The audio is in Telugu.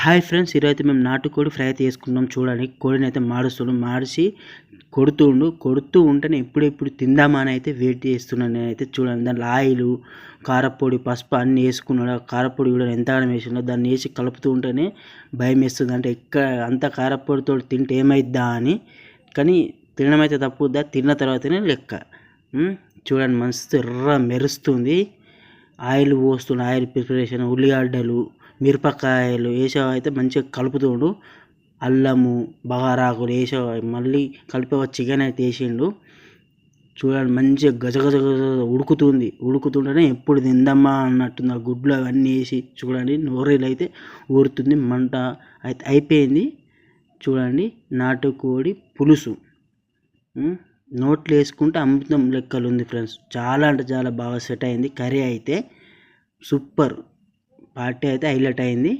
హాయ్ ఫ్రెండ్స్, ఈరోజైతే మేము నాటుకోడి ఫ్రై అయితే చేసుకున్నాం. చూడండి, కోడిని అయితే మాడిసి కొడుతూ ఉంటేనే ఎప్పుడెప్పుడు తిందామా అని అయితే వెయిట్ చేస్తున్నాను నేనైతే. చూడండి, దాంట్లో ఆయిలు, కారపొడి, పసుపు అన్నీ వేసుకున్నాడు. ఆ కారపొడి కూడా ఎంతగానో వేసిండో, దాన్ని వేసి కలుపుతూ ఉంటేనే భయం వేస్తుంది. అంటే అంత కారపొడితో తింటే ఏమైద్దా అని. కానీ తినడం అయితే తప్పుద్దా, తిన్న తర్వాతనే లెక్క. చూడండి, మస్తు ఎర్ర మెరుస్తుంది. ఆయిల్ పోస్తుండు, ఆయిల్ ప్రిపరేషన్, ఉల్లిగడ్డలు, మిరపకాయలు వేసావు అయితే మంచిగా కలుపుతుండు. అల్లము, బగారాకులు వేసావు, మళ్ళీ కలిపి చికెన్ అయితే వేసిండు. చూడండి, మంచిగా గజగజ ఉడుకుతుంటేనే ఎప్పుడు తిందమ్మా అన్నట్టుంది. ఆ గుడ్లు అవన్నీ వేసి చూడండి, నోరేలు అయితే ఊరుతుంది. మంట అయితే అయిపోయింది. చూడండి, నాటుకోడి పులుసు నోట్లు వేసుకుంటే అమృతం లెక్కలు ఉంది ఫ్రెండ్స్. చాలా అంటే చాలా బాగా సెట్ అయింది. కర్రీ అయితే సూపర్. పార్టీ అయితే హైలైట్ అయింది.